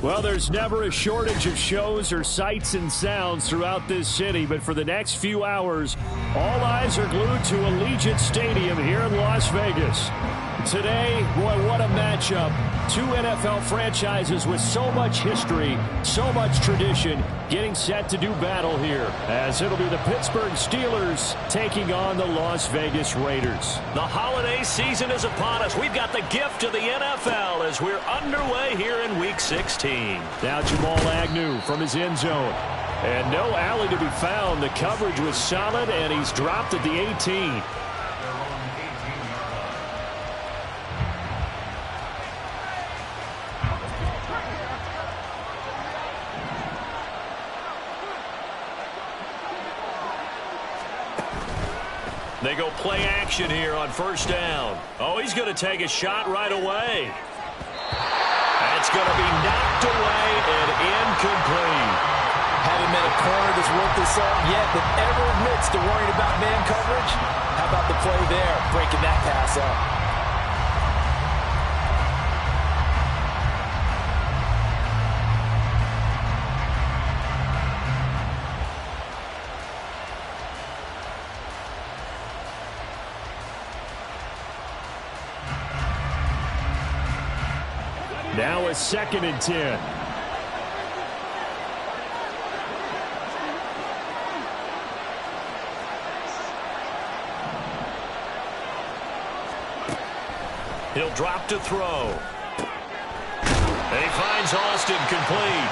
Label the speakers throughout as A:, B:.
A: Well, there's never a shortage of shows or sights and sounds throughout this city, but for the next few hours, all eyes are glued to Allegiant Stadium here in Las Vegas. Today, boy, what a matchup. Two NFL franchises with so much history, so much tradition, getting set to do battle here, as it'll be the Pittsburgh Steelers taking on the Las Vegas Raiders.
B: The holiday season is upon us. We've got the gift of the NFL as we're underway here in Week 16.
A: Now Jamal Agnew from his end zone. And no alley to be found. The coverage was solid, and he's dropped at the 18.
B: They go play action here on first down. Oh, he's going to take a shot right away. That's going to be knocked away and incomplete.
C: Haven't met a corner that's worked this up yet that ever admits to worrying about man coverage. How about the play there, breaking that pass up?
A: Now a 2nd and 10.
B: He'll drop to throw. And he finds Austin complete.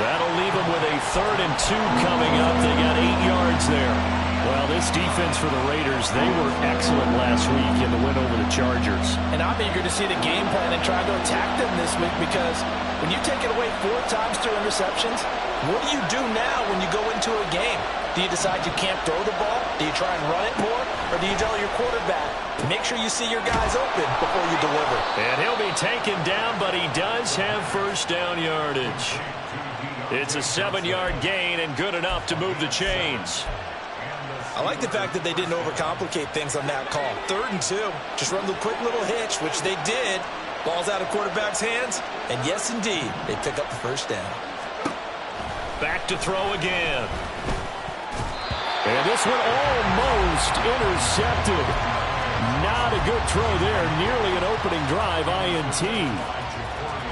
B: That'll leave him with a 3rd and 2 coming up. They got 8 yards there.
A: Well, this defense for the Raiders, they were excellent last week in the win over the Chargers.
C: And I'm eager to see the game plan and try to attack them this week, because when you take it away 4 times through interceptions, what do you do now when you go into a game? Do you decide you can't throw the ball? Do you try and run it more? Or do you tell your quarterback, make sure you see your guys open before you deliver?
B: And he'll be taken down, but he does have first down yardage. It's a 7-yard gain and good enough to move the chains.
C: I like the fact that they didn't overcomplicate things on that call. 3rd and 2. Just run the quick little hitch, which they did. Ball's out of quarterback's hands. And yes, indeed, they pick up the first down.
B: Back to throw again.
A: And this one almost intercepted. Not a good throw there. Nearly an opening drive INT.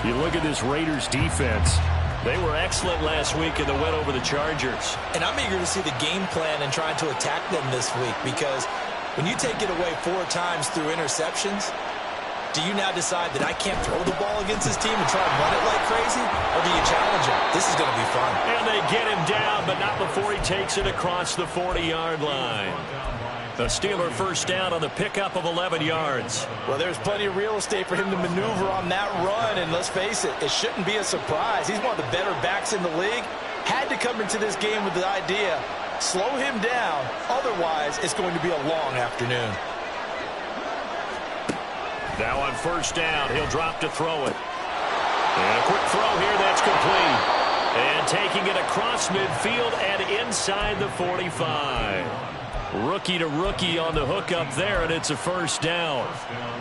A: You look at this Raiders defense.
B: They were excellent last week in the win over the Chargers.
C: And I'm eager to see the game plan and trying to attack them this week, because when you take it away 4 times through interceptions, do you now decide that I can't throw the ball against this team and try and run it like crazy? Or do you challenge him? This is going to be fun.
B: And they get him down, but not before he takes it across the 40-yard line. The Steeler first down on the pickup of 11 yards.
C: Well, there's plenty of real estate for him to maneuver on that run, and let's face it, it shouldn't be a surprise. He's one of the better backs in the league. Had to come into this game with the idea, slow him down, otherwise it's going to be a long afternoon.
B: Now on first down, he'll drop to throw it. And a quick throw here, that's complete. And taking it across midfield and inside the 45. Rookie to rookie on the hook up there, and it's a first down.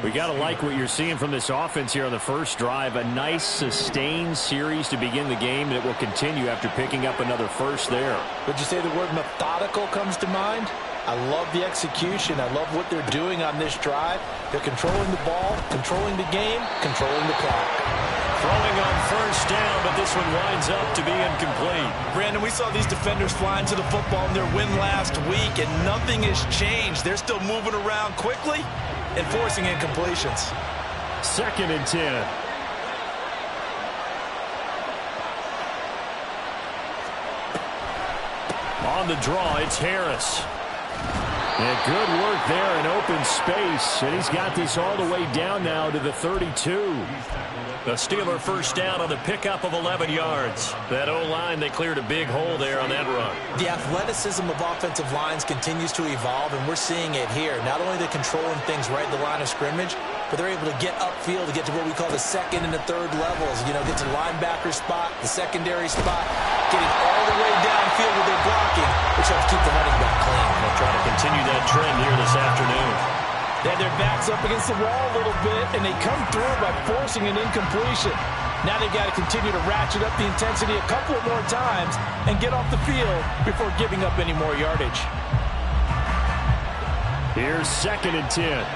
A: We got to like what you're seeing from this offense here on the first drive. A nice sustained series to begin the game, and it will continue after picking up another first there.
C: Would you say the word methodical comes to mind? I love the execution. I love what they're doing on this drive. They're controlling the ball, controlling the game, controlling the clock.
B: Throwing on first down, but this one winds up to be incomplete.
C: Brandon, we saw these defenders flying to the football in their win last week, and nothing has changed. They're still moving around quickly and forcing incompletions.
A: 2nd and 10. On the draw, it's Harris. And good work there in open space. And he's got this all the way down now to the 32.
B: The Steeler first down on the pickup of 11 yards. That O-line, they cleared a big hole there on that run.
C: The athleticism of offensive lines continues to evolve, and we're seeing it here. Not only they're controlling things right at the line of scrimmage, but they're able to get upfield to get to what we call the second and the third levels. You know, get to linebacker spot, the secondary spot, getting all the way downfield with their blocking, which helps keep the running back clean.
B: They'll try to continue that trend here this afternoon.
C: They had their backs up against the wall a little bit, and they come through by forcing an incompletion. Now they've got to continue to ratchet up the intensity a couple of more times and get off the field before giving up any more yardage.
A: Here's 2nd and 10.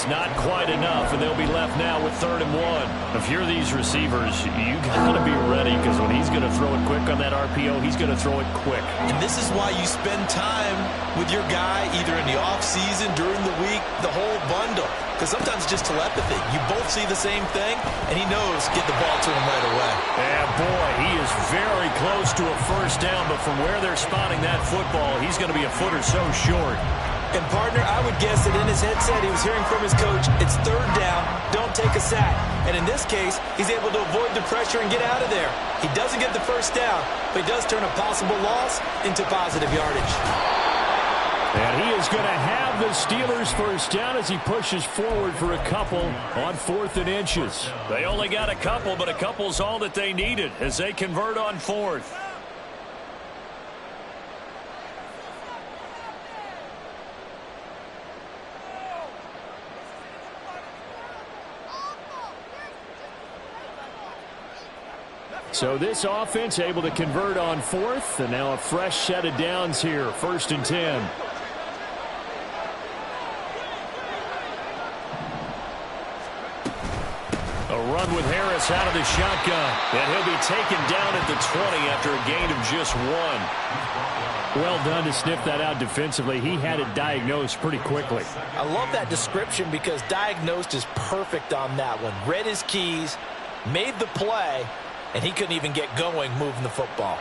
A: Not quite enough, and they'll be left now with 3rd and 1. If you're these receivers, you got to be ready, because when he's going to throw it quick on that RPO, he's going to throw it quick.
C: And this is why you spend time with your guy either in the offseason, during the week, the whole bundle. Because sometimes it's just telepathy. You both see the same thing, and he knows get the ball to him right away.
A: And boy, he is very close to a first down, but from where they're spotting that football, he's going to be a foot or so short.
C: And, partner, I would guess that in his headset he was hearing from his coach, it's 3rd down, don't take a sack. And in this case, he's able to avoid the pressure and get out of there. He doesn't get the first down, but he does turn a possible loss into positive yardage.
A: And he is going to have the Steelers first down as he pushes forward for a couple on 4th and inches.
B: They only got a couple, but a couple's all that they needed as they convert on 4th.
A: So this offense able to convert on 4th, and now a fresh set of downs here, 1st and 10. A run with Harris out of the shotgun, and he'll be taken down at the 20 after a gain of just 1. Well done to sniff that out defensively. He had it diagnosed pretty quickly.
C: I love that description because diagnosed is perfect on that one. Read his keys, made the play, and he couldn't even get going moving the football.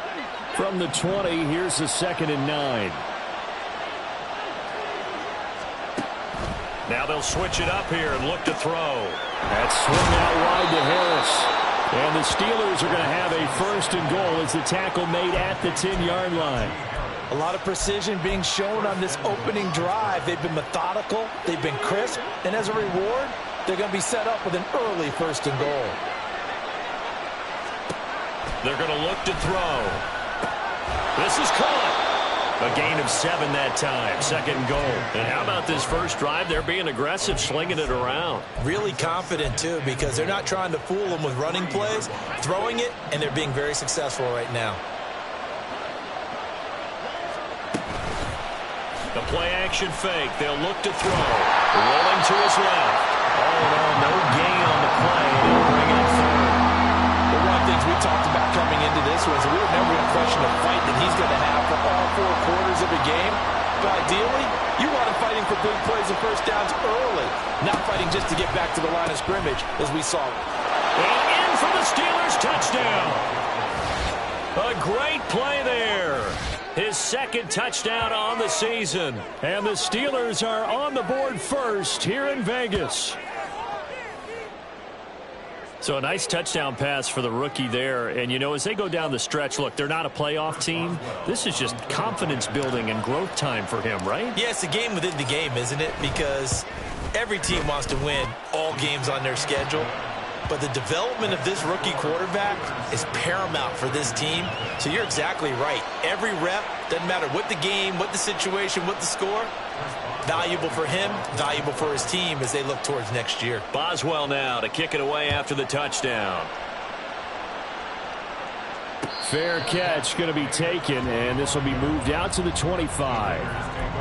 A: From the 20, here's the 2nd and 9.
B: Now they'll switch it up here and look to throw.
A: That swing out wide to Harris. And the Steelers are going to have a 1st and goal as the tackle made at the 10-yard line.
C: A lot of precision being shown on this opening drive. They've been methodical, they've been crisp, and as a reward, they're going to be set up with an early 1st and goal.
B: They're going to look to throw. This is caught. A gain of 7 that time. 2nd and goal. And how about this first drive? They're being aggressive, slinging it around.
C: Really confident, too, because they're not trying to fool them with running plays, throwing it, and they're being very successful right now.
B: The play-action fake. They'll look to throw. Rolling to his left. All in all, no gain on the play. And he'll bring up 3rd.
C: Things we talked about coming into this was we were never going to question the fight that he's going to have for all 4 quarters of a game. But ideally, you want him fighting for big plays and first downs early, not fighting just to get back to the line of scrimmage, as we saw.
B: And in for the Steelers, touchdown. A great play there. His 2nd touchdown on the season.
A: And the Steelers are on the board first here in Vegas. So a nice touchdown pass for the rookie there. And, you know, as they go down the stretch, look, they're not a playoff team. This is just confidence building and growth time for him, right?
C: Yeah, it's a game within the game, isn't it? Because every team wants to win all games on their schedule. But the development of this rookie quarterback is paramount for this team. So you're exactly right. Every rep, doesn't matter what the game, what the situation, what the score, valuable for him, valuable for his team as they look towards next year.
B: Boswell now to kick it away after the touchdown.
A: Fair catch going to be taken, and this will be moved out to the 25.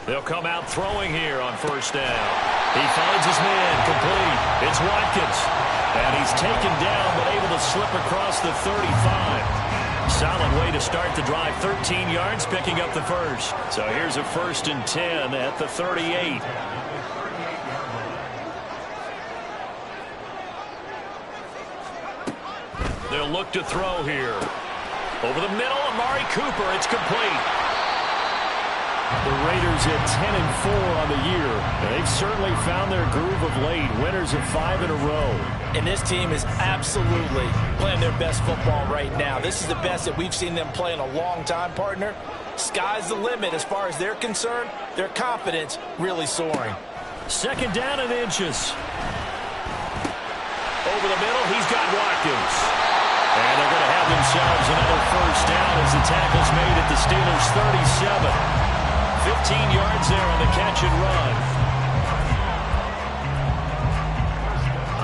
B: They'll come out throwing here on first down. He finds his man complete. It's Watkins. And he's taken down, but able to slip across the 35. Solid way to start the drive. 13 yards, picking up the first. So here's a 1st and 10 at the 38. They'll look to throw here. Over the middle, Amari Cooper. It's complete.
A: The Raiders at 10-4 on the year. They've certainly found their groove of late. Winners of 5 in a row.
C: And this team is absolutely playing their best football right now. This is the best that we've seen them play in a long time, partner. Sky's the limit as far as they're concerned. Their confidence really soaring.
B: 2nd down and inches. Over the middle, he's got Watkins. And they're going to have themselves another 1st down as the tackle's made at the Steelers' 37. 15 yards there on the catch and run.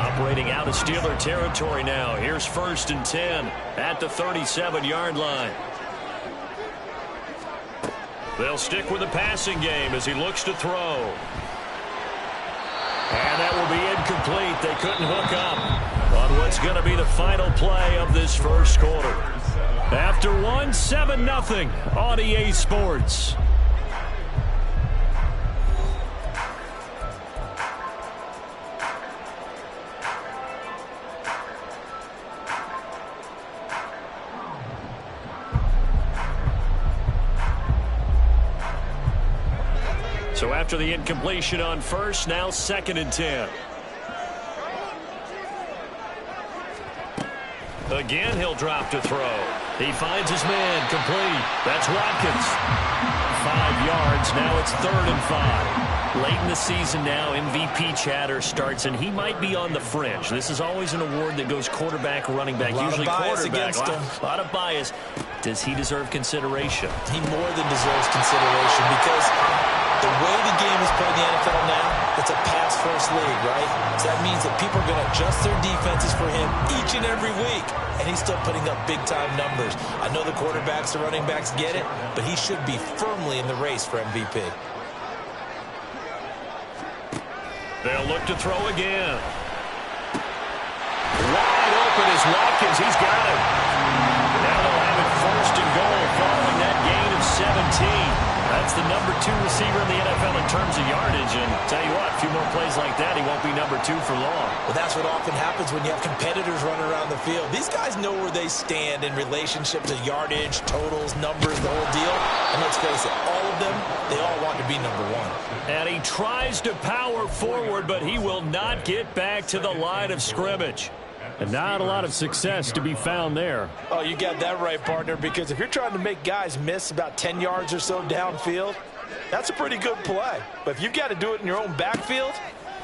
B: Operating out of Steeler territory now. Here's 1st and 10 at the 37-yard line. They'll stick with the passing game as he looks to throw. And that will be incomplete. They couldn't hook up on what's going to be the final play of this first quarter. After 7-0 on EA Sports. So after the incompletion on 1st, now 2nd and 10. Again, he'll drop to throw. He finds his man, complete. That's Watkins. 5 yards, now it's 3rd and 5. Late in the season now, MVP chatter starts, and he might be on the fringe. This is always an award that goes quarterback, running back, usually quarterback. A lot of bias. Does he deserve consideration?
C: He more than deserves consideration because the way the game is played in the NFL now, it's a pass-first league, right? So that means that people are going to adjust their defenses for him each and every week, and he's still putting up big-time numbers. I know the quarterbacks, the running backs get it, but he should be firmly in the race for MVP.
B: They'll look to throw again. Wide open is Watkins. He's got it. Now they'll have it 1st and goal following that gain of 17. That's the number 2 receiver in the NFL in terms of yardage. And tell you what, a few more plays like that, he won't be number 2 for long.
C: Well, that's what often happens when you have competitors running around the field. These guys know where they stand in relationship to yardage, totals, numbers, the whole deal. And let's face it, all of them, they all want to be number 1.
B: And he tries to power forward, but he will not get back to the line of scrimmage.
A: And not a lot of success to be found there.
C: Oh, you got that right, partner, because if you're trying to make guys miss about 10 yards or so downfield, that's a pretty good play. But if you've got to do it in your own backfield,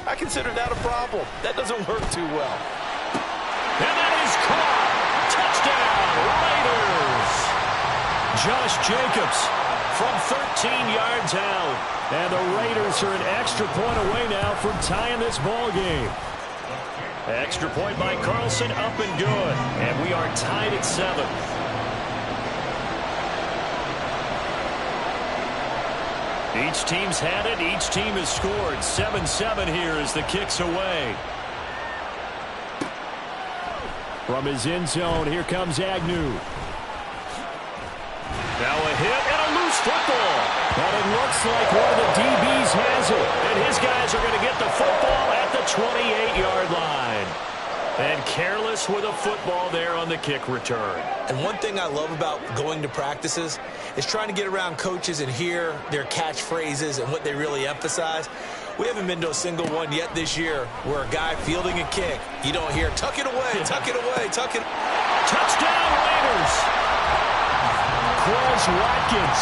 C: I consider that a problem. That doesn't work too well.
B: And that is caught. Touchdown, Raiders.
A: Josh Jacobs
B: from 13 yards out.
A: And the Raiders are an extra point away now from tying this ball game.
B: Extra point by Carlson, up and good. And we are tied at 7. Each team's had it. Each team has scored. 7-7 here as the kick's away.
A: From his end zone, here comes Agnew.
B: Now a hit and a loose football.
A: But it looks like one of the DBs has it.
B: And his guys are going to get the football at the 28-yard line. And careless with a football there on the kick return.
C: And one thing I love about going to practices is trying to get around coaches and hear their catchphrases and what they really emphasize. We haven't been to a single one yet this year where a guy fielding a kick, you don't hear, tuck it away, tuck it away, tuck it.
B: Touchdown, Raiders.
A: Quez Watkins,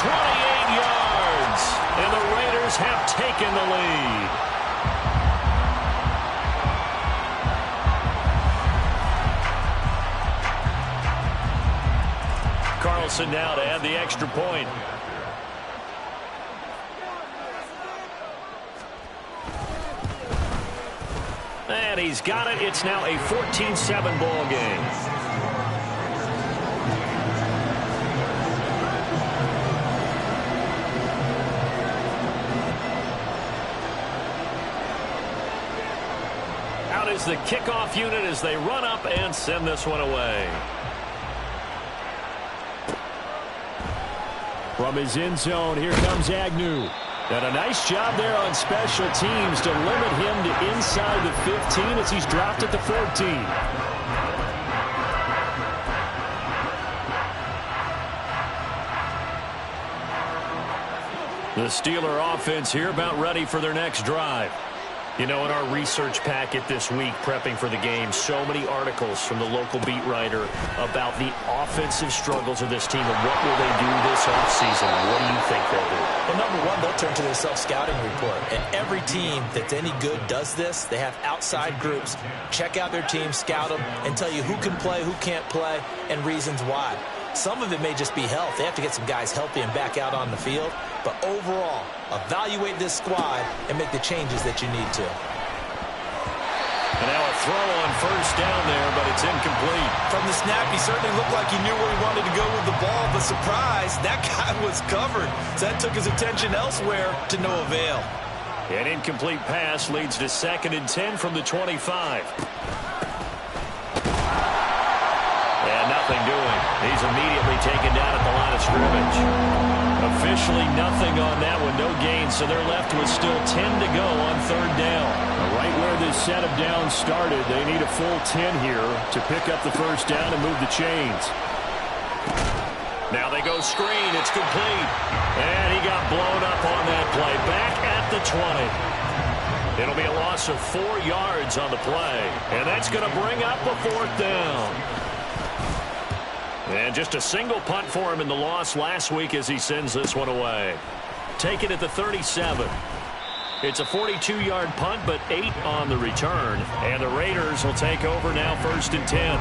B: 28 yards. And the Raiders have taken the lead. Carlson now to add the extra point. And he's got it. It's now a 14-7 ball game. is the kickoff unit as they run up and send this one away.
A: From his end zone, here comes Agnew. And a nice job there on special teams to limit him to inside the 15 as he's dropped at the 14. The Steeler offense here about ready for their next drive. You know, in our research packet this week, prepping for the game, so many articles from the local beat writer about the offensive struggles of this team and what will they do this offseason. What do you think they'll do?
C: Well, number one, they'll turn to their self-scouting report. And every team that's any good does this. They have outside groups. Check out their team, scout them, and tell you who can play, who can't play, and reasons why. Some of it may just be health. They have to get some guys healthy and back out on the field. But overall, evaluate this squad and make the changes that you need to.
B: And now a throw on first down there, but it's incomplete.
C: From the snap, he certainly looked like he knew where he wanted to go with the ball. But surprise, that guy was covered. So that took his attention elsewhere to no avail.
B: An incomplete pass leads to 2nd and 10 from the 25. And nothing doing. He's immediately taken down at the line of scrimmage. Officially nothing on that one, no gain, so they're left with still 10 to go on 3rd down.
A: Right where this set of downs started, they need a full 10 here to pick up the first down and move the chains.
B: Now they go screen, it's complete. And he got blown up on that play. Back at the 20. It'll be a loss of 4 yards on the play. And that's going to bring up a 4th down. And just a single punt for him in the loss last week as he sends this one away. Take it at the 37. It's a 42-yard punt, but 8 on the return. And the Raiders will take over now 1st and 10.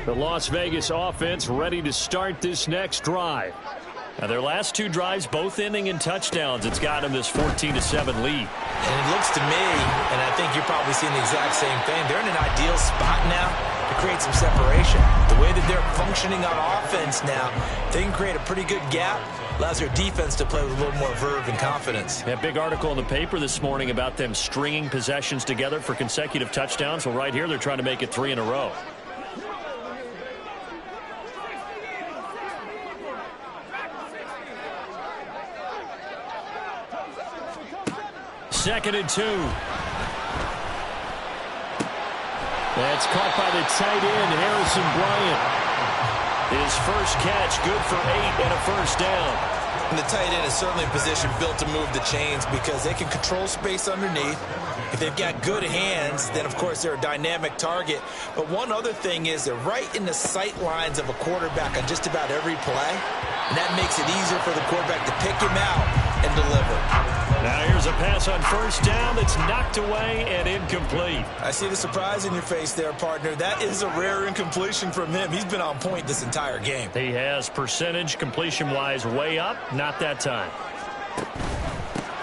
A: The Las Vegas offense ready to start this next drive. Now their last 2 drives both ending in touchdowns. It's got them this 14-7 lead.
C: And it looks to me, and I think you're probably seeing the exact same thing, they're in an ideal spot now to create some separation. The way that they're functioning on offense now, they can create a pretty good gap. Allows their defense to play with a little more verve and confidence.
A: That big article in the paper this morning about them stringing possessions together for consecutive touchdowns. Well, right here they're trying to make it 3 in a row. Second and 2. That's caught by the tight end, Harrison Bryant. His first catch, good for 8 and a first down.
C: And the tight end is certainly a position built to move the chains because they can control space underneath. If they've got good hands, then, of course, they're a dynamic target. But one other thing is they're right in the sight lines of a quarterback on just about every play. And that makes it easier for the quarterback to pick him out and deliver.
B: Now here's a pass on first down that's knocked away and incomplete.
C: I see the surprise in your face there, partner. That is a rare incompletion from him. He's been on point this entire game.
A: He has percentage completion-wise way up. Not that time.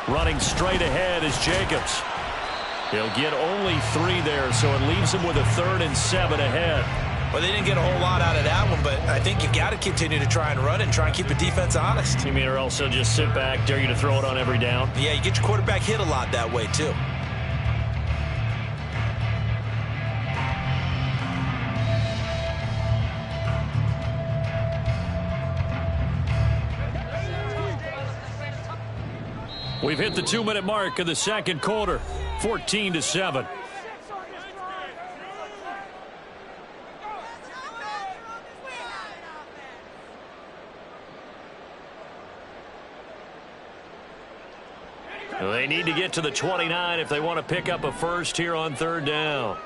A: Running straight ahead is Jacobs. He'll get only 3 there, so it leaves him with a 3rd and 7 ahead.
C: Well, they didn't get a whole lot out of that one, but I think you got to continue to try and run and try and keep the defense honest.
A: You mean or else they'll just sit back, dare you to throw it on every down?
C: Yeah, you get your quarterback hit a lot that way, too.
A: We've hit the 2-minute mark of the second quarter, 14-7. They need to get to the 29 if they want to pick up a first here on 3rd down.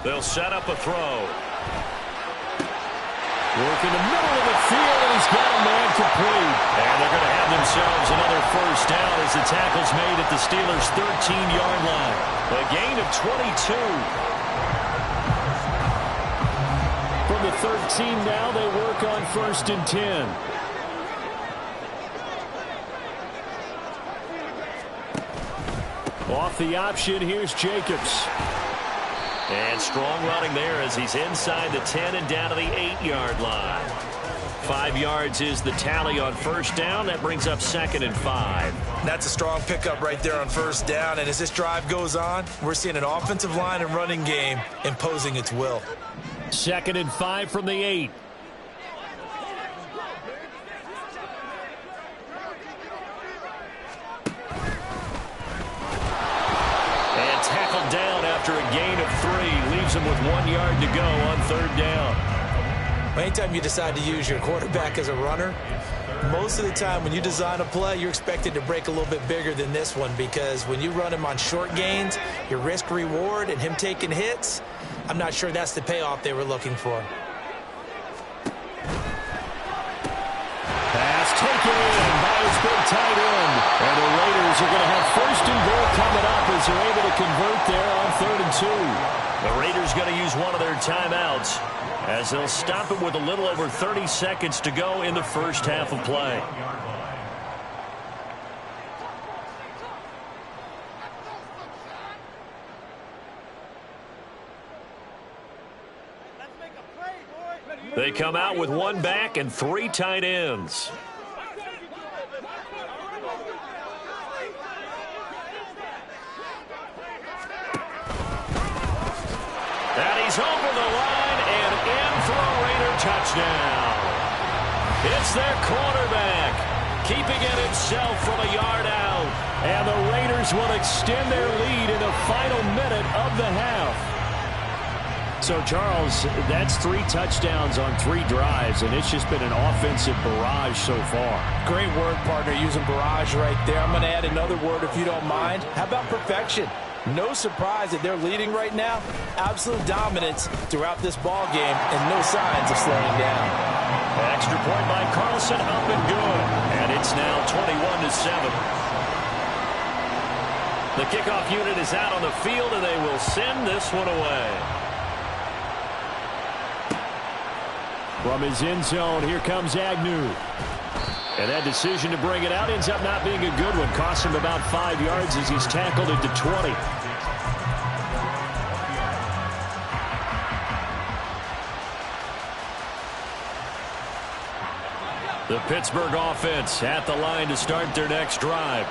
B: They'll set up a throw.
A: Work in the middle of the field, and he's got a man complete.
B: And they're going to have themselves another first down as the tackle's made at the Steelers' 13-yard line. A gain of 22.
A: From the 13 now, they work on 1st and 10. Off the option, here's Jacobs.
B: And strong running there as he's inside the 10 and down to the 8-yard line. 5 yards is the tally on first down. That brings up 2nd and 5.
C: That's a strong pickup right there on first down. And as this drive goes on, we're seeing an offensive line and running game imposing its will.
A: 2nd and 5 from the 8.
B: And tackled down after a gain of 3. Leaves him with 1 yard to go on 3rd down.
C: Anytime you decide to use your quarterback as a runner, most of the time when you design a play, you're expected to break a little bit bigger than this one, because when you run him on short gains, your risk-reward and him taking hits, I'm not sure that's the payoff they were looking for.
A: Pass taken in by his big tight end. And the Raiders are going to have 1st and goal coming up as they're able to convert there on 3rd and 2.
B: The Raiders going to use one of their timeouts as they'll stop it with a little over 30 seconds to go in the first half of play. They come out with 1 back and 3 tight ends. And he's over the line and in for a Raider touchdown. It's their quarterback, keeping it himself from a yard out.
A: And the Raiders will extend their lead in the final minute of the half. So, Charles, that's 3 touchdowns on 3 drives, and it's just been an offensive barrage so far.
C: Great word, partner, using barrage right there. I'm going to add another word if you don't mind. How about perfection? No surprise that they're leading right now. Absolute dominance throughout this ball game and no signs of slowing down.
B: Extra point by Carlson, up and good. And it's now 21-7. The kickoff unit is out on the field, and they will send this one away.
A: From his end zone, here comes Agnew. And that decision to bring it out ends up not being a good one. Costs him about 5 yards as he's tackled into 20.
B: The Pittsburgh offense at the line to start their next drive.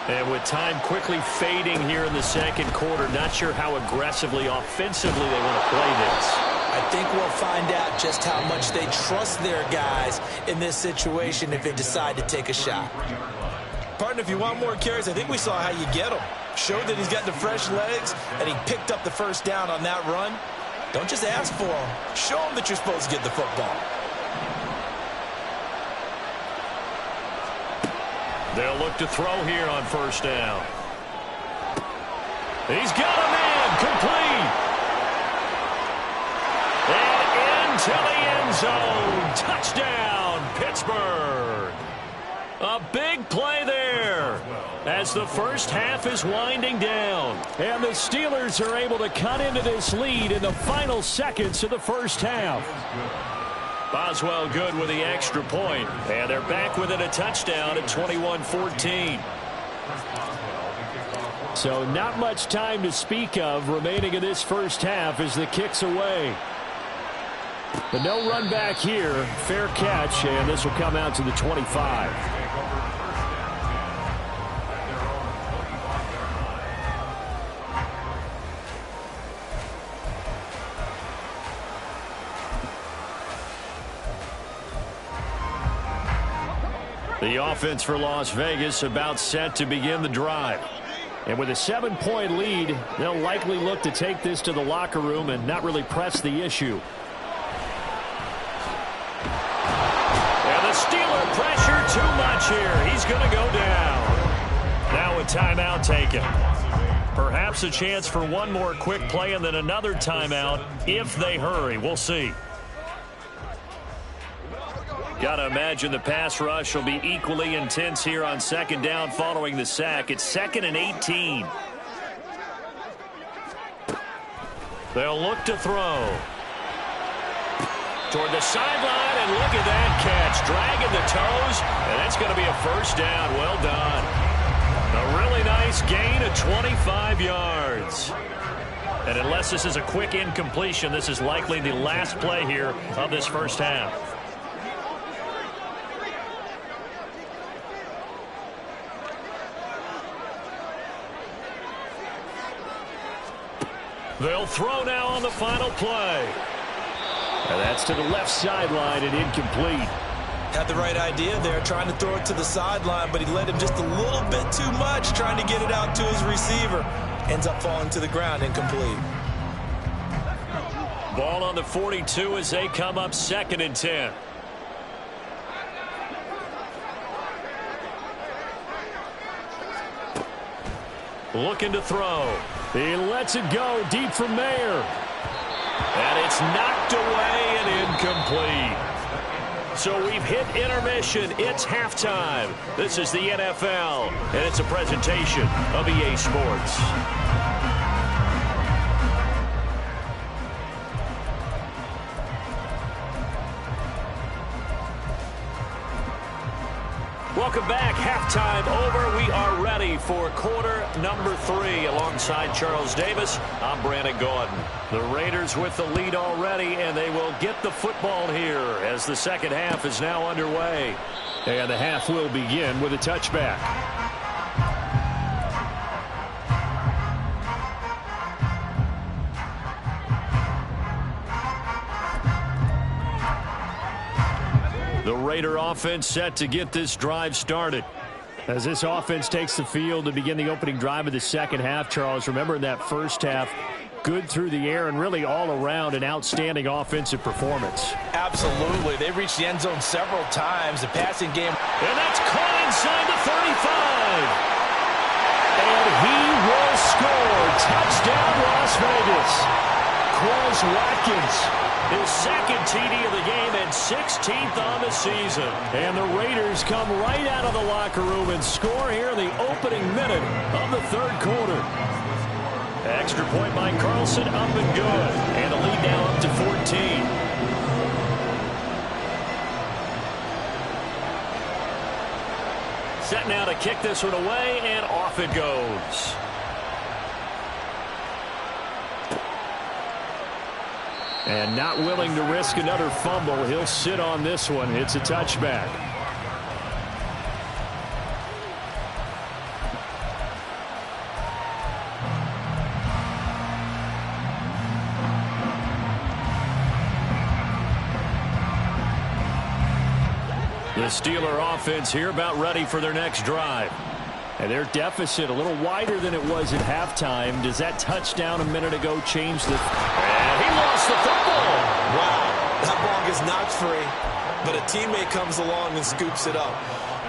B: And with time quickly fading here in the second quarter, not sure how aggressively, offensively they want to play this.
C: I think we'll find out just how much they trust their guys in this situation if they decide to take a shot. Partner, if you want more carries, I think we saw how you get them. Showed that he's got the fresh legs, and he picked up the first down on that run. Don't just ask for them. Show them that you're supposed to get the football.
B: They'll look to throw here on first down. He's got a man, complete. And into the end zone. Touchdown, Pittsburgh. A big play there as the first half is winding down.
A: And the Steelers are able to cut into this lead in the final seconds of the first half.
B: Boswell good with the extra point. And they're back within a touchdown at 21-14.
A: So not much time to speak of remaining in this first half as the kick's away. But no run back here. Fair catch, and this will come out to the 25.
B: The offense for Las Vegas about set to begin the drive.
A: And with a 7-point lead, they'll likely look to take this to the locker room and not really press the issue.
B: And the Steeler pressure too much here. He's going to go down. Now a timeout taken. Perhaps a chance for one more quick play and then another timeout if they hurry. We'll see. Got to imagine the pass rush will be equally intense here on second down following the sack. It's 2nd and 18. They'll look to throw. Toward the sideline, and look at that catch. Dragging the toes, and that's going to be a first down. Well done. A really nice nice gain of 25 yards. And unless this is a quick incompletion, this is likely the last play here of this first half. They'll throw now on the final play.
A: And that's to the left sideline and incomplete.
C: Had the right idea there, trying to throw it to the sideline, but he led him just a little bit too much, trying to get it out to his receiver. Ends up falling to the ground, incomplete.
B: Ball on the 42 as they come up 2nd and 10. Looking to throw.
A: He lets it go deep from there.
B: And it's knocked away and incomplete. So we've hit intermission. It's halftime. This is the NFL, and it's a presentation of EA Sports. Welcome back. Halftime over. We are ready for quarter number 3. Alongside Charles Davis, I'm Brandon Gordon. The Raiders with the lead already, and they will get the football here as the second half is now underway.
A: And the half will begin with a touchback. The Raider offense set to get this drive started. As this offense takes the field to begin the opening drive of the second half, Charles, remember in that first half, good through the air and really all around an outstanding offensive performance.
C: Absolutely. They reached the end zone several times. The passing game.
B: And that's caught inside the 35.
A: And he will score. Touchdown, Las Vegas. Quez Watkins.
B: His second TD of the game and 16th on the season.
A: And the Raiders come right out of the locker room and score here in the opening minute of the third quarter.
B: Extra point by Carlson, up and good. And the lead now up to 14. Set now to kick this one away, and off it goes.
A: And not willing to risk another fumble. He'll sit on this one. It's a touchback.
B: The Steeler offense here about ready for their next drive.
A: And their deficit a little wider than it was at halftime. Does that touchdown a minute ago change the...
B: And he lost the football.
C: Wow, that ball gets knocked free, but a teammate comes along and scoops it up.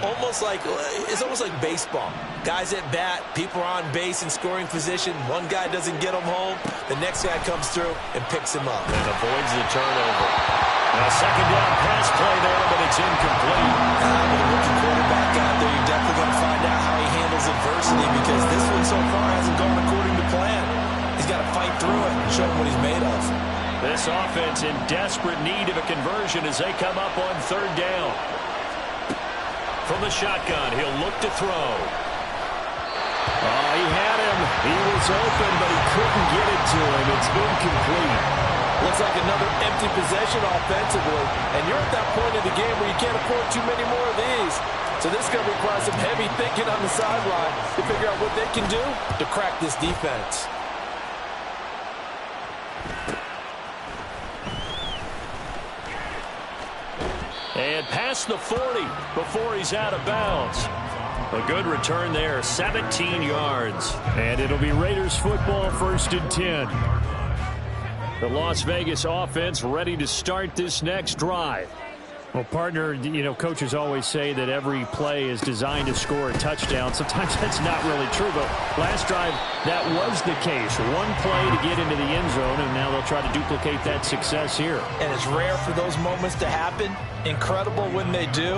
C: It's almost like baseball. Guys at bat, people are on base in scoring position. One guy doesn't get him home. The next guy comes through and picks him up.
B: And avoids the turnover. Now second down pass play there, but it's incomplete.
C: With a rookie quarterback out there, you're definitely going to find out how he handles adversity, because this one so far hasn't gone according to plan. He's got to fight through it and show him what he's made of.
B: This offense in desperate need of a conversion as they come up on third down. From the shotgun, he'll look to throw.
A: He had him. He was open, but he couldn't get it to him. It's incomplete.
C: Looks like another empty possession offensively, and you're at that point in the game where you can't afford too many more of these. So this is going to require some heavy thinking on the sideline to figure out what they can do to crack this defense.
B: And past the 40 before he's out of bounds. A good return there, 17 yards.
A: And it'll be Raiders football, 1st and 10. The Las Vegas offense ready to start this next drive. Well, partner, coaches always say that every play is designed to score a touchdown. Sometimes that's not really true, but last drive, that was the case. One play to get into the end zone, and now they'll try to duplicate that success here.
C: And it's rare for those moments to happen. Incredible when they do.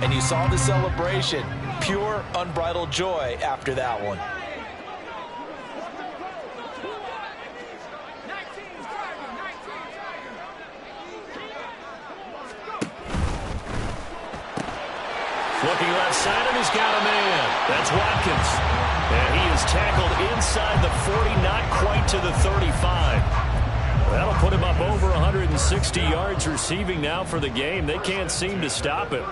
C: And you saw the celebration. Pure, unbridled joy after that one.
B: Looking left side, and he's got a man. That's Watkins. And he is tackled inside the 40, not quite to the 35. That'll put him up over 160 yards receiving now for the game. They can't seem to stop him.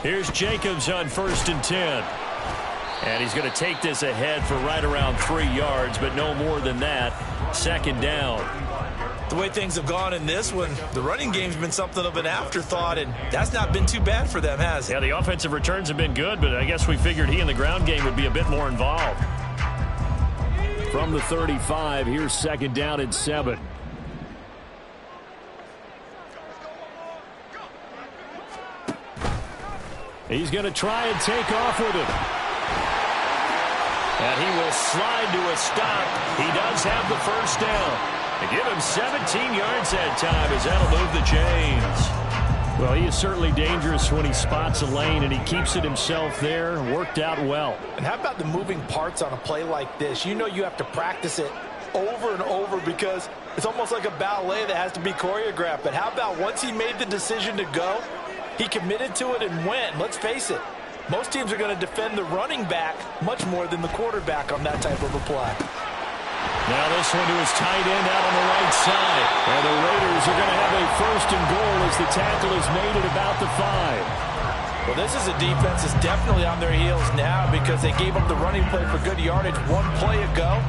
B: Here's Jacobs on 1st and 10. And he's going to take this ahead for right around 3 yards, but no more than that. 2nd down.
C: The way things have gone in this one, the running game's been something of an afterthought, and that's not been too bad for them, has it?
B: Yeah, the offensive returns have been good, but I guess we figured he in the ground game would be a bit more involved.
A: From the 35, here's 2nd down and 7. He's going to try and take off with it.
B: And he will slide to a stop. He does have the 1st down. They give him 17 yards that time as that'll move the chains.
A: Well, he is certainly dangerous when he spots a lane, and he keeps it himself there. Worked out well.
C: And how about the moving parts on a play like this? You know you have to practice it over and over because it's almost like a ballet that has to be choreographed. But how about once he made the decision to go, he committed to it and went. Let's face it, most teams are going to defend the running back much more than the quarterback on that type of a play.
B: Now this one to his tight end out on the right side.
A: And the Raiders are going to have a 1st and goal as the tackle is made at about the 5.
C: Well, this is a defense that's definitely on their heels now because they gave up the running play for good yardage one play ago.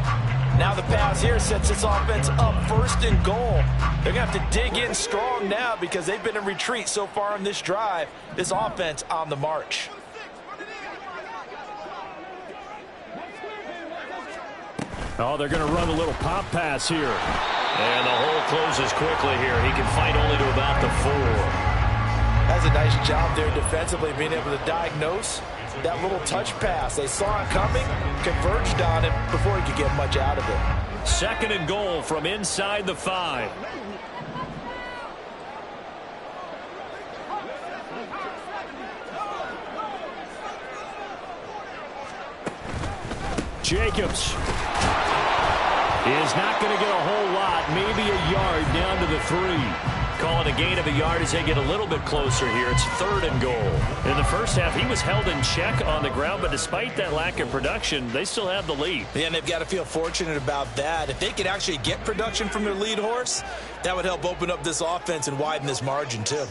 C: Now the pass here sets this offense up 1st and goal. They're going to have to dig in strong now because they've been in retreat so far on this drive. This offense on the march.
A: Oh, they're going to run a little pop pass here.
B: And the hole closes quickly here. He can fight only to about the 4.
C: That's a nice job there defensively, being able to diagnose that little touch pass. They saw it coming, converged on it before he could get much out of it.
B: 2nd and goal from inside the 5.
A: Jacobs is not going to get a whole lot, maybe a yard down to the 3.
B: Call it a gain of a yard as they get a little bit closer here. It's 3rd and goal. In the first half, he was held in check on the ground, but despite that lack of production, they still have the lead.
C: Yeah, and they've got to feel fortunate about that. If they could actually get production from their lead horse, that would help open up this offense and widen this margin too.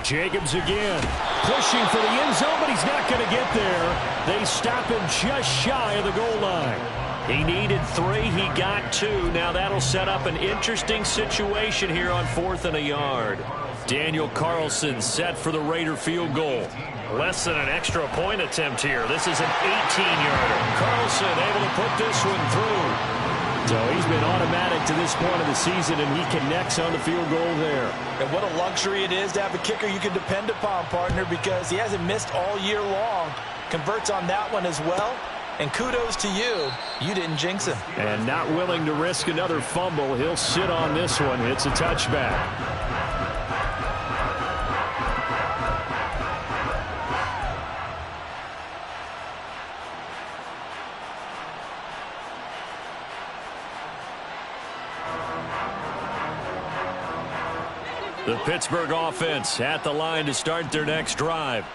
A: Jacobs again, pushing for the end zone, but he's not going to get there. They stop him just shy of the goal line.
B: He needed 3. He got 2. Now that'll set up an interesting situation here on 4th and a yard. Daniel Carlson set for the Raider field goal. Less than an extra point attempt here. This is an 18-yarder. Carlson able to put this one through.
A: So he's been automatic to this point of the season, and he connects on the field goal there.
C: And what a luxury it is to have a kicker you can depend upon, partner, because he hasn't missed all year long. Converts on that one as well. And kudos to you. You didn't jinx him.
A: And not willing to risk another fumble. He'll sit on this one. It's a touchback.
B: The Pittsburgh offense at the line to start their next drive.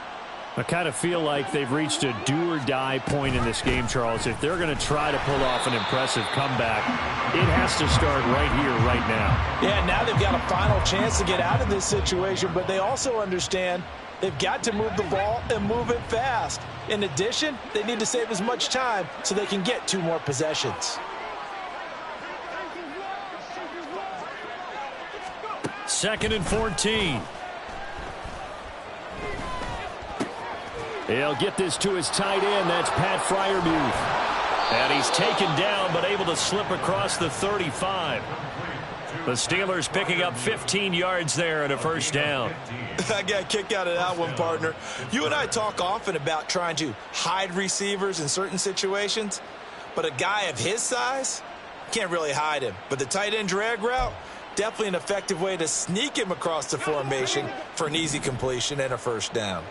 A: I kind of feel like they've reached a do-or-die point in this game, Charles. If they're going to try to pull off an impressive comeback, it has to start right here, right now.
C: Yeah, now they've got a final chance to get out of this situation, but they also understand they've got to move the ball and move it fast. In addition, they need to save as much time so they can get 2 more possessions.
B: Second and 14.
A: He'll get this to his tight end. That's Pat Freiermuth.
B: And he's taken down but able to slip across the 35. The Steelers picking up 15 yards there and a 1st down.
C: I got kicked out of that one, partner. You and I talk often about trying to hide receivers in certain situations, but a guy of his size can't really hide him. But the tight end drag route, definitely an effective way to sneak him across the formation for an easy completion and a 1st down.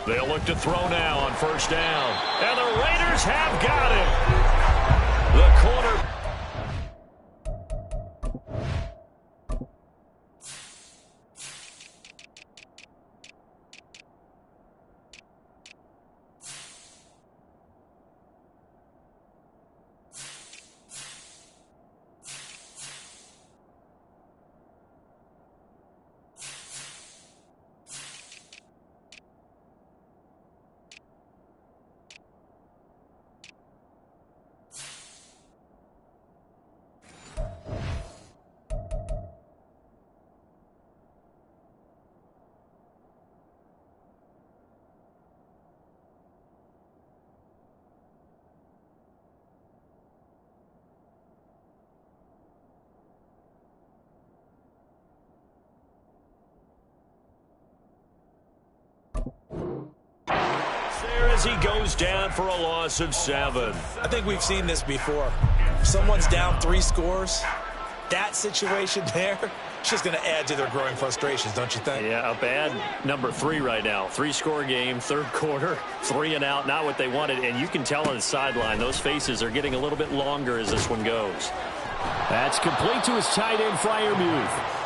B: They'll look to throw now on first down. And the Raiders have got it. The corner. As he goes down for a loss of 7.
C: I think we've seen this before. Someone's down 3 scores. That situation there, it's just going to add to their growing frustrations, don't you think?
B: Yeah, a bad number 3 right now. 3-score game, third quarter, 3 and out, not what they wanted. And you can tell on the sideline, those faces are getting a little bit longer as this one goes.
A: That's complete to his tight end, Freiermuth.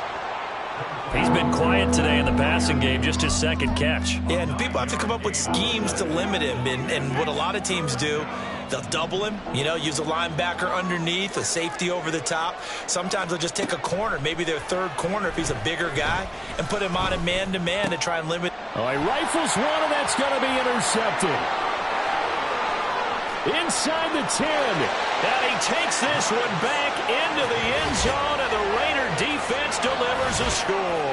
B: He's been quiet today in the passing game, just his second catch.
C: Yeah, and people have to come up with schemes to limit him. And what a lot of teams do, they'll double him, use a linebacker underneath, a safety over the top. Sometimes they'll just take a corner, maybe their third corner if he's a bigger guy, and put him on a man-to-man to try and limit.
A: Oh, he rifles one, and that's going to be intercepted. Inside the 10.
B: And he takes this one back into the end zone, and the Raider defense delivers a score.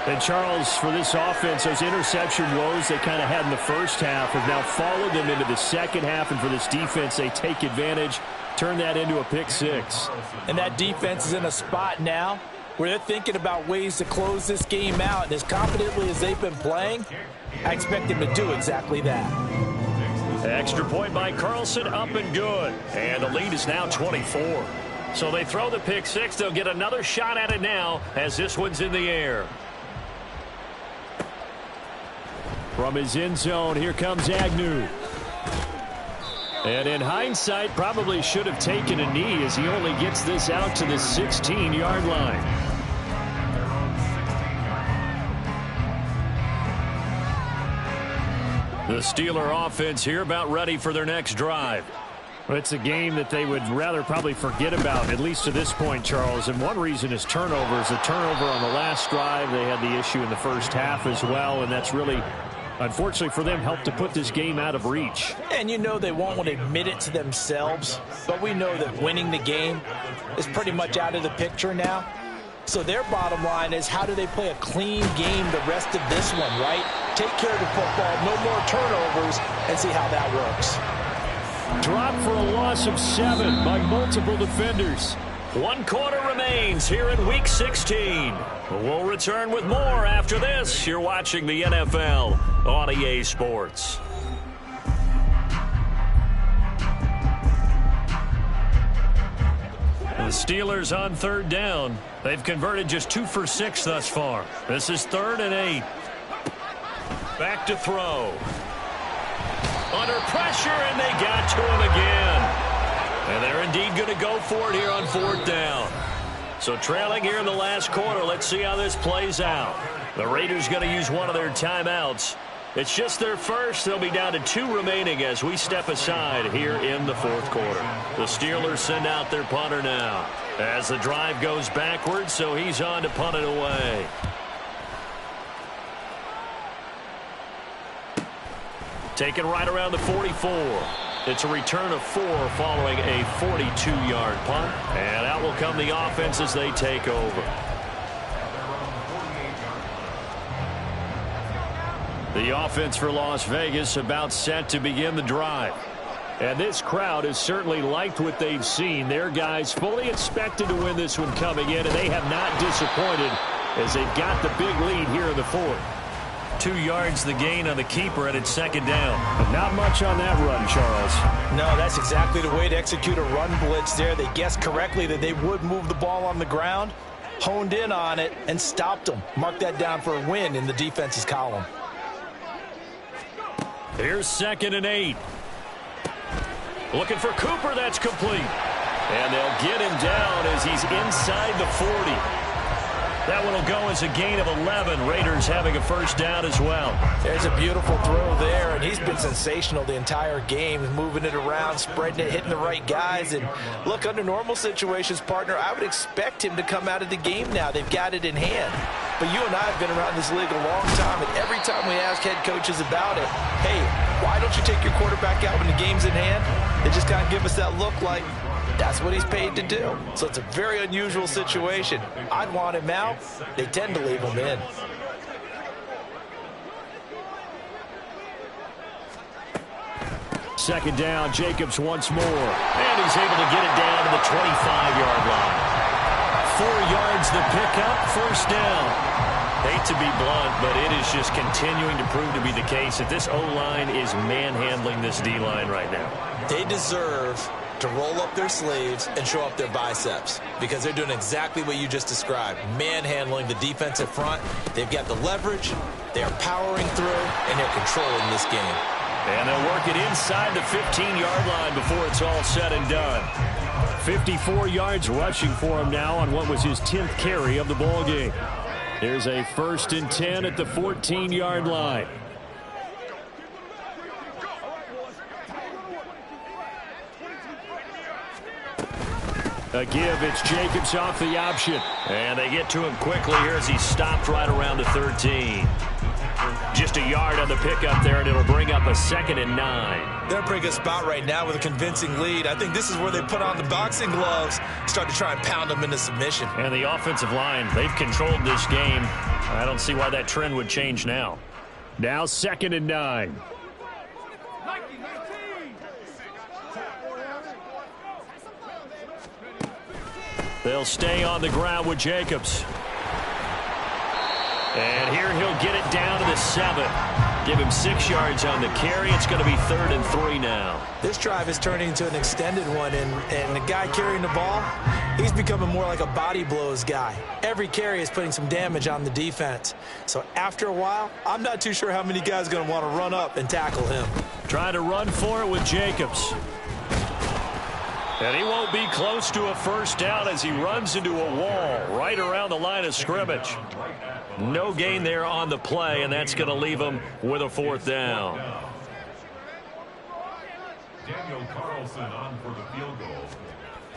A: And, Charles, for this offense, those interception woes they kind of had in the first half have now followed them into the second half. And for this defense, they take advantage, turn that into a pick 6.
C: And that defense is in a spot now where they're thinking about ways to close this game out. And as confidently as they've been playing, I expect them to do exactly that.
B: Extra point by Carlson, up and good. And the lead is now 24. So they throw the pick 6. They'll get another shot at it now as this one's in the air.
A: From his end zone, here comes Agnew. And in hindsight, probably should have taken a knee as he only gets this out to the 16-yard line.
B: The Steeler offense here about ready for their next drive.
A: Well, it's a game that they would rather probably forget about, at least to this point, Charles. And one reason is turnovers. A turnover on the last drive. They had the issue in the first half as well, and that's really, unfortunately for them, helped to put this game out of reach.
C: And they won't want to admit it to themselves, but we know that winning the game is pretty much out of the picture now. So their bottom line is, how do they play a clean game the rest of this one, right? Take care of the football, no more turnovers, and see how that works.
A: Drop for a loss of 7 by multiple defenders.
B: 1 quarter remains here in Week 16. We'll return with more after this. You're watching the NFL on EA Sports. The Steelers on third down. They've converted just 2 for 6 thus far. This is 3rd and 8. Back to throw. Under pressure, and they got to him again. And they're indeed going to go for it here on 4th down. So trailing here in the last quarter, let's see how this plays out. The Raiders going to use one of their timeouts. It's just their first. They'll be down to 2 remaining as we step aside here in the 4th quarter. The Steelers send out their punter now as the drive goes backwards, so he's on to punt it away. Taken right around the 44. It's a return of 4 following a 42-yard punt. And out will come the offense as they take over. The offense for Las Vegas about set to begin the drive. And this crowd has certainly liked what they've seen. Their guys fully expected to win this one coming in, and they have not disappointed as they've got the big lead here in the 4th. 2 yards the gain on the keeper, and it's 2nd down.
A: But not much on that run, Charles.
C: No, that's exactly the way to execute a run blitz there. They guessed correctly that they would move the ball on the ground, honed in on it, and stopped them. Mark that down for a win in the defense's column.
A: Here's 2nd and 8. Looking for Cooper. That's complete. And they'll get him down as he's inside the 40. That one will go as a gain of 11. Raiders having a first down as well.
C: There's a beautiful throw there, and he's been sensational the entire game, moving it around, spreading it, hitting the right guys. And look, under normal situations, partner, I would expect him to come out of the game now. They've got it in hand. But you and I have been around this league a long time, and every time we ask head coaches about it, hey, why don't you take your quarterback out when the game's in hand? They just kind of give us that look like, that's what he's paid to do. So it's a very unusual situation. I'd want him out. They tend to leave him in.
A: Second down, Jacobs once more. And he's able to get it down to the 25-yard line. 4 yards the pickup, first down. Hate to be blunt, but it is just continuing to prove to be the case that this O-line is manhandling this D-line right now.
C: They deserve to roll up their sleeves and show up their biceps because they're doing exactly what you just described, manhandling the defensive front. They've got the leverage, they're powering through, and they're controlling this game.
A: And they'll work it inside the 15-yard line before it's all said and done. 54 yards rushing for him now on what was his 10th carry of the ball game. Here's a 1st and 10 at the 14-yard line. A give, it's Jacobs off the option. And they get to him quickly here as he stopped right around the 13. Just a yard on the pickup there, and it'll bring up a 2nd and 9.
C: They're in a pretty good spot right now with a convincing lead. I think this is where they put on the boxing gloves, start to try and pound them into submission.
A: And the offensive line, they've controlled this game. I don't see why that trend would change now. Now 2nd and 9. They'll stay on the ground with Jacobs. And here he'll get it down to the 7. Give him 6 yards on the carry. It's going to be 3rd and 3 now.
C: This drive is turning into an extended one, and the guy carrying the ball, he's becoming more like a body blows guy. Every carry is putting some damage on the defense. So after a while, I'm not too sure how many guys are going to want to run up and tackle him.
A: Trying to run for it with Jacobs. And he won't be close to a first down as he runs into a wall right around the line of scrimmage. No gain there on the play, and that's going to leave him with a 4th down.
D: Daniel Carlson on for the field goal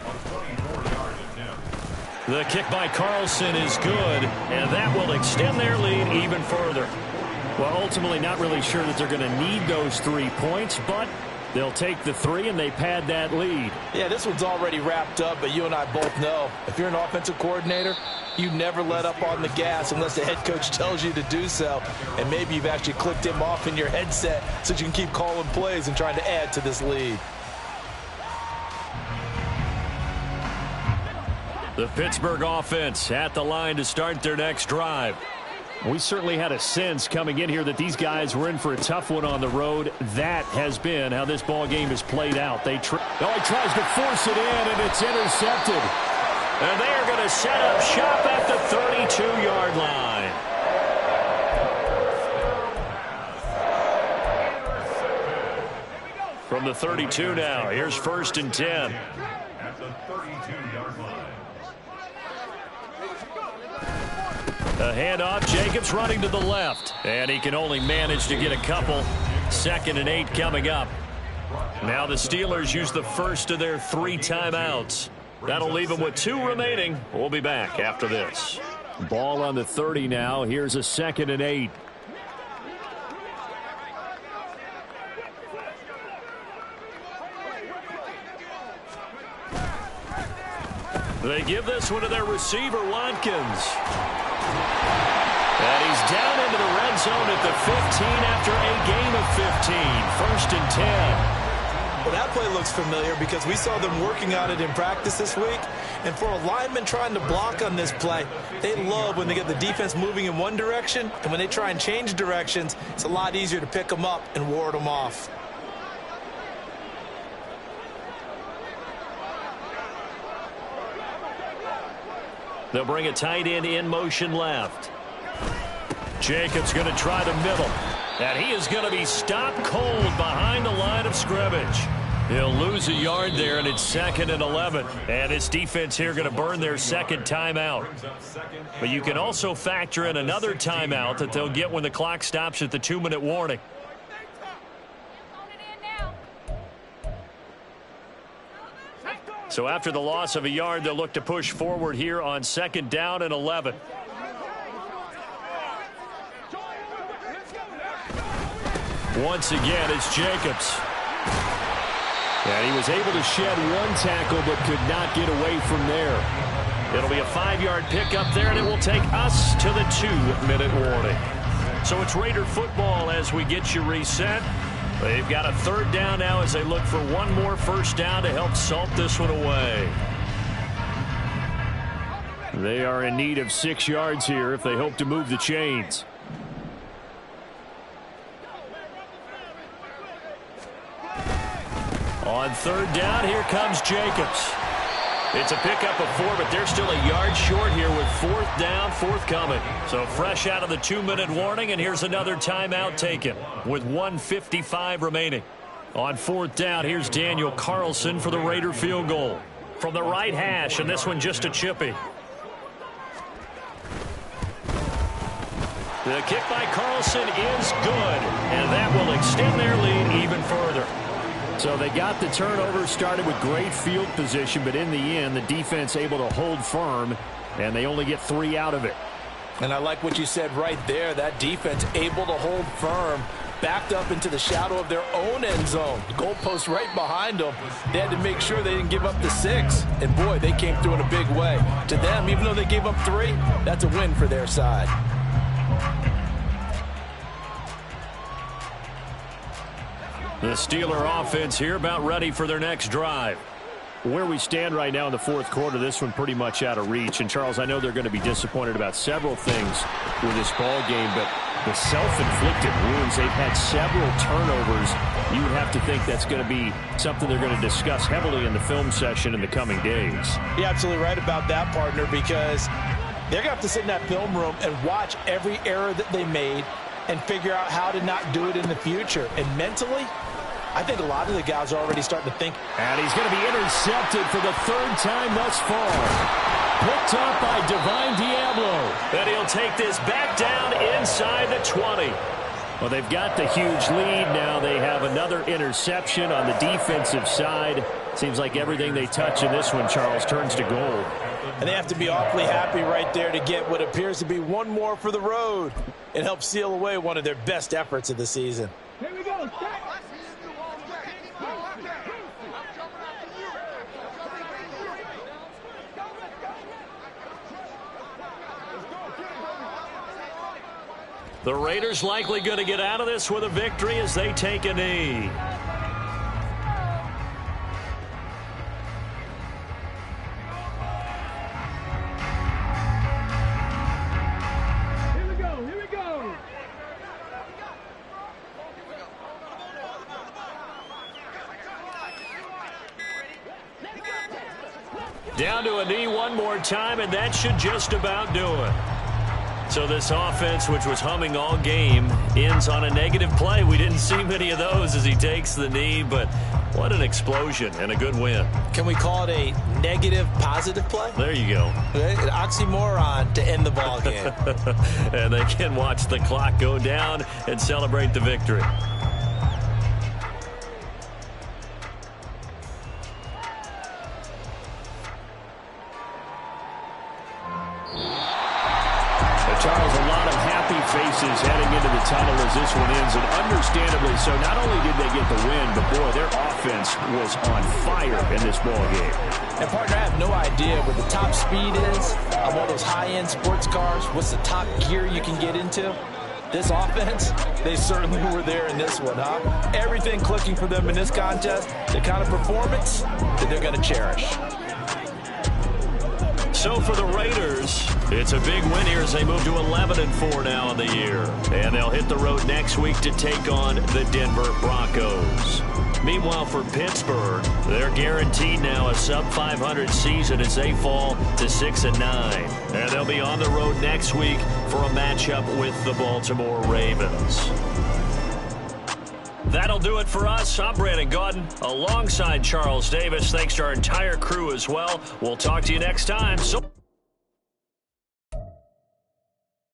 D: on 24-yard attempt.
A: The kick by Carlson is good, and that will extend their lead even further. Well, ultimately not really sure that they're going to need those 3 points, but they'll take the 3 and they pad that lead.
C: Yeah, this one's already wrapped up, but you and I both know if you're an offensive coordinator, you never let up on the gas unless the head coach tells you to do so. And maybe you've actually clicked him off in your headset so you can keep calling plays and trying to add to this lead.
A: The Pittsburgh offense at the line to start their next drive. We certainly had a sense coming in here that these guys were in for a tough one on the road. That has been how this ball game has played out. He tries to force it in, and it's intercepted. And they are going to set up shop at the 32-yard line. From the 32 now, here's 1st and 10.
D: At the 32-yard line.
A: A handoff, Jacobs running to the left. And he can only manage to get a couple. 2nd and 8 coming up. Now the Steelers use the first of their 3 timeouts. That'll leave them with 2 remaining. We'll be back after this. Ball on the 30 now. Here's a 2nd and 8. They give this one to their receiver, Watkins. And he's down into the red zone at the 15 after a gain of 15. 1st and 10.
C: Well, that play looks familiar because we saw them working on it in practice this week. And for a lineman trying to block on this play, they love when they get the defense moving in one direction. And when they try and change directions, it's a lot easier to pick them up and ward them off.
A: They'll bring a tight end in motion left. Jacobs going to try the middle. And he is going to be stopped cold behind the line of scrimmage. He'll lose a yard there, and it's 2nd and 11. And this defense here going to burn their second timeout. But you can also factor in another timeout that they'll get when the clock stops at the 2-minute warning. So after the loss of a yard, they'll look to push forward here on 2nd down and 11. Once again, it's Jacobs. And he was able to shed one tackle but could not get away from there. It'll be a 5-yard pickup there, and it will take us to the 2-minute warning. So it's Raider football as we get you reset. They've got a 3rd down now as they look for one more first down to help salt this one away. They are in need of 6 yards here if they hope to move the chains. On 3rd down, here comes Jacobs. It's a pickup of 4, but they're still a yard short here with 4th down, forthcoming. So fresh out of the 2-minute warning, and here's another timeout taken with 1:55 remaining. On 4th down, here's Daniel Carlson for the Raider field goal. From the right hash, and this one just a chippy. The kick by Carlson is good, and that will extend their lead even further. So they got the turnover, started with great field position, but in the end, the defense able to hold firm, and they only get 3 out of it.
C: And I like what you said right there. That defense able to hold firm, backed up into the shadow of their own end zone. The goalpost right behind them. They had to make sure they didn't give up the 6. And, boy, they came through in a big way. To them, even though they gave up 3, that's a win for their side.
A: The Steeler offense here about ready for their next drive. Where we stand right now in the 4th quarter, this one pretty much out of reach. And, Charles, I know they're going to be disappointed about several things with this ball game, but the self-inflicted wounds, they've had several turnovers. You would have to think that's going to be something they're going to discuss heavily in the film session in the coming days.
C: You're absolutely right about that, partner, because they're going to have to sit in that film room and watch every error that they made and figure out how to not do it in the future. And mentally, I think a lot of the guys are already starting to think.
A: And he's going to be intercepted for the 3rd time thus far. Picked up by Divine Diablo. And he'll take this back down inside the 20. Well, they've got the huge lead. Now they have another interception on the defensive side. Seems like everything they touch in this one, Charles, turns to gold.
C: And they have to be awfully happy right there to get what appears to be one more for the road. It helps seal away one of their best efforts of the season.
E: Here we go.
A: The Raiders likely going to get out of this with a victory as they take a knee.
E: Here we go.
A: Down to a knee one more time, and that should just about do it. So this offense, which was humming all game, ends on a negative play. We didn't see many of those as he takes the knee, but what an explosion and a good win.
C: Can we call it a negative positive play?
A: There you go.
C: An oxymoron to end the ball game.
A: And they can watch the clock go down and celebrate the victory. Charles, a lot of happy faces heading into the tunnel as this one ends, and understandably so. Not only did they get the win, but boy, their offense was on fire in this ball game.
C: And partner, I have no idea what the top speed is of all those high-end sports cars. What's the top gear you can get into? This offense, they certainly were there in this one, huh? Everything clicking for them in this contest, the kind of performance that they're going to cherish.
A: So for the Raiders, it's a big win here as they move to 11-4 now in the year. And they'll hit the road next week to take on the Denver Broncos. Meanwhile, for Pittsburgh, they're guaranteed now a sub-500 season as they fall to 6-9. And they'll be on the road next week for a matchup with the Baltimore Ravens.
B: That'll do it for us. I'm Brandon Gaudin alongside Charles Davis. Thanks to our entire crew as well. We'll talk to you next time. So